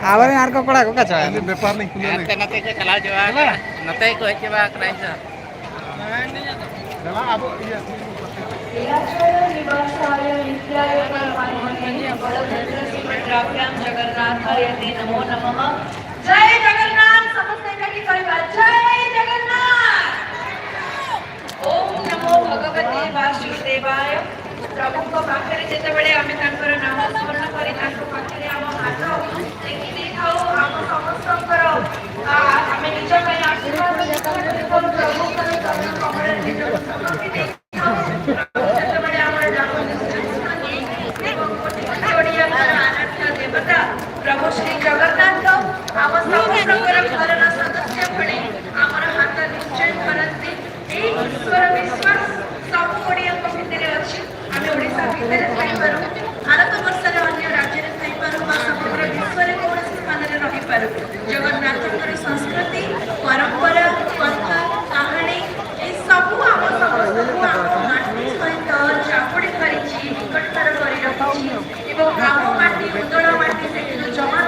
Awalnya arko kola ko kacau. बेपार नहीं खुले नहीं नते के चला जवा नते को है जवा कराई सा चला अब ये जगन्नाथाय नमो नमः। जय जगन्नाथ समस्त कटी परिवार जय जगन्नाथ। ओम नमो भगवते वासुदेवाय। प्रभु को पाखरे जेते बेले आमे तांकर नाम स्मरण करी तांको पाखरे आम हाथ टेकी देखाओ आम समस्तकर आमे निज पय आशीर्वाद प्रभु कर चरण कमल जेते बेले हमर देवता प्रभु श्री जगन्नाथ आम समस्तकर घरर सदस्य भणी आमर हाथ निश्चय करती ईश्वर विश्वास सब ओडिया भितर अच्छी आम ओडिशा भितर थैपारू भारत वर्षर अन्य राज्य थैपारू समग्र विश्व कौन स्थान में रहीपारू जगन्नाथଙ୍କର संस्कृति परंपरा कथा कहानी ये सब आम समस्त आम माटी सहित चापुड़ी कर निकटतर कर रखी आम माटी उदल माटी से जमा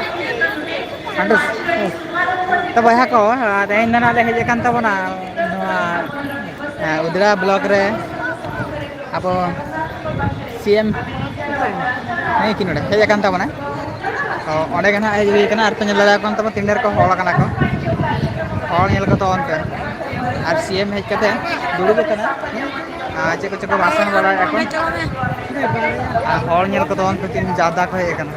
तो बहा को तेन ना ले हेजे कान तबना उदरा ब्लॉक रे अब सीएम नहीं कि नोडे हेजे कान तबना ओंडे गना हेज हुई कना आर पे नेला कोन तब तिंडर को होल कना को होल नेल को तो ऑन पे आर सीएम हेज कते दुड़ुब कना आज को चको भाषण बड़ा এখন होल नेल को तो ऑन पे तीन ज्यादा को हे कना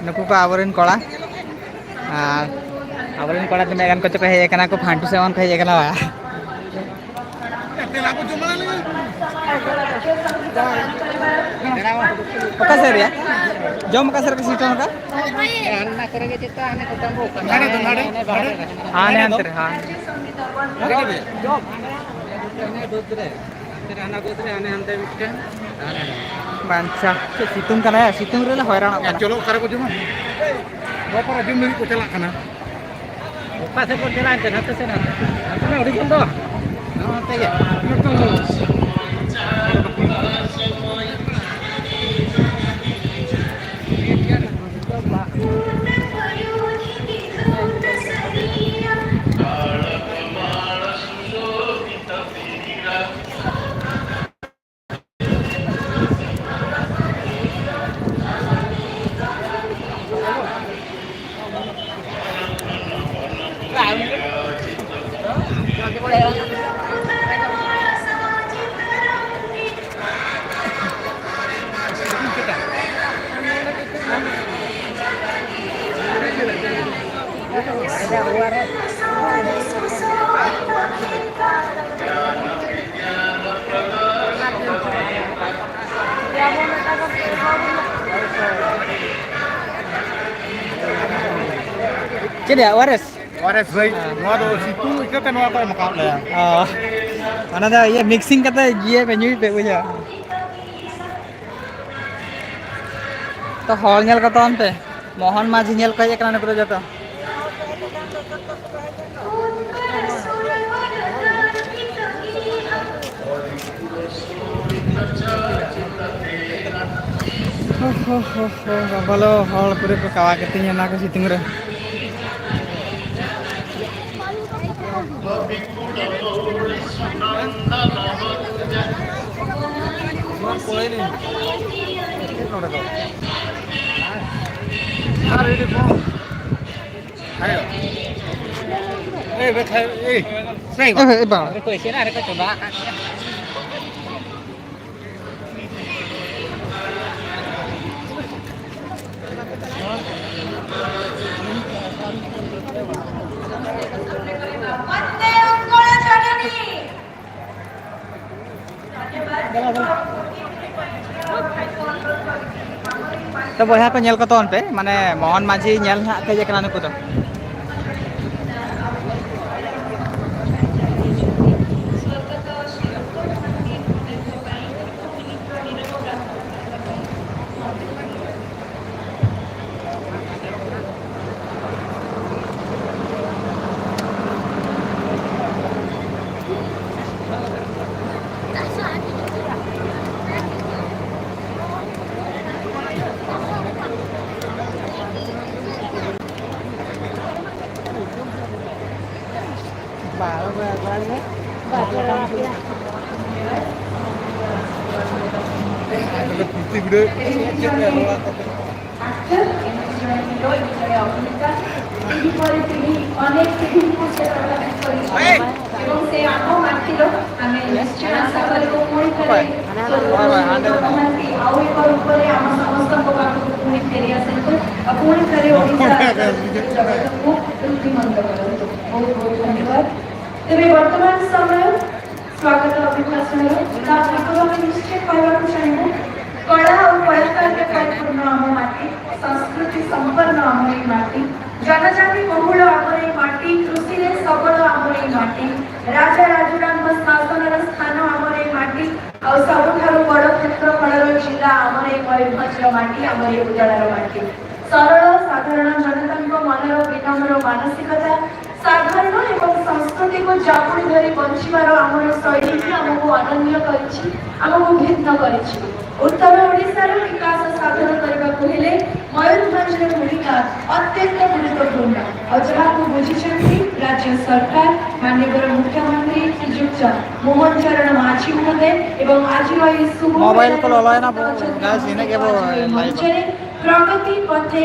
नुकु को आवरण कला आवरण कला तिना गान को चको हे कना को फांटू सेवन को हे कना ओका सर या जम का सर के सीटन का अन्ना करेगे जितना आने को तंबू आने अंतर हां आना गोदरे आने अंते बिटे बांचा सितुंग कना सितुंग रे हैरान चलो करे को जमा बापर दिन में को चला खाना ऊपर से को चला अंते नते से ना अपने ओरिजिन दो नते ये Jadi ya waras waras भाई नवा दो सितु इकते नवा को मकाम ले ana da ye mixing kata ye menu pe buja to hol nyel kata onte mohon maji nyel ko ye kana ko jata Kalau hal pure ko kawa ketinya na ko siting re Ko sina are ko coba वंदे उत्कल जननी। तो बहा को nail को तोन पे माने मोहन माझी nail ना के जे kana नुकु तो Putih gede. ପିଢ଼ି ଅନେକ ପିଢ଼ିକୁ ସେ ପ୍ରଭାବିତ କରିଛନ୍ତି ଏବଂ ସେ ଆମ ମାଟିର ଆମେ ନିଶ୍ଚୟ ଆଶା କରିବୁ ପୁଣି ଥରେ ମହାନ୍ତି ଆଉ ଏକ ରୂପରେ ଆମ ସମସ୍ତଙ୍କ ପାଖକୁ ପୁଣି ଫେରି ଆସନ୍ତୁ ଆଉ ପୁଣି ଥରେ ଓଡ଼ିଶା ଜଗତକୁ ରୁଦ୍ଧିମନ୍ତ କରନ୍ତୁ। ବହୁତ ବହୁତ ଧନ୍ୟବାଦ। ତେବେ ବର୍ତ୍ତମାନ ସମୟ ସ୍ୱାଗତ ଅଭିଭାଷଣର ତା ପୂର୍ବରୁ ଆମେ ନିଶ୍ଚୟ କହିବାକୁ ଚାହିଁବୁ କଳା ଓ କଳାକାରରେ ପରିପୂର୍ଣ୍ଣ ଆମ ମାଟି, ସଂସ୍କୃତି ସମ୍ପନ୍ନ ଆମର ଏଇ ମାଟି, ଜନଜାତି ବହୁଳ ଆମର ଏଇ ମାଟି, କୃଷିରେ ସବଳ ଆମର ଏଇ ମାଟି, ରାଜା ରାଜୁଡ଼ାଙ୍କ ଶାସନର ସ୍ଥାନ ଆମର ଏଇ ମାଟି, ଆଉ ସବୁଠାରୁ ବଡ଼ କ୍ଷେତ୍ରଫଳର ଜିଲ୍ଲା ଆମର ଏଇ ମୟୂରଭଞ୍ଜର ମାଟି, ଆମର ଏଇ ଉଦଳାର ମାଟି। ସରଳ ସାଧାରଣ ଜନତାଙ୍କ ମନର ବିନମ୍ର ମାନସିକତା, ସାଧାରଣ ଏବଂ ସଂସ୍କୃତିକୁ ଜାବୁଡ଼ି ଧରି ବଞ୍ଚିବାର ଆମର ଶୈଳୀକୁ ଆମକୁ ଅନନ୍ୟ କରିଛି, ଆମକୁ ଭିନ୍ନ କରିଛି। ଉତ୍ତର ଓଡ଼ିଶାର ବିକାଶ ସାଧନ କରିବାକୁ ହେଲେ ମୟୂରଭଞ୍ଜର ଭୂମିକା ଅତ୍ୟନ୍ତ ଗୁରୁତ୍ୱପୂର୍ଣ୍ଣ ଆଉ ଯାହାକୁ ବୁଝିଛନ୍ତି ରାଜ୍ୟ ସରକାର, ମାନ୍ୟବର ମୁଖ୍ୟମନ୍ତ୍ରୀ ଶ୍ରୀଯୁକ୍ତ ମୋହନ ଚରଣ ମାଝୀ ମହୋଦୟ ଏବଂ ଆଜିର ଏହି ଶୁଭ ମୋବାଇଲ को ललाय ना गाइस इन्हें के वो ମଞ୍ଚରେ ପ୍ରଗତି ପଥେ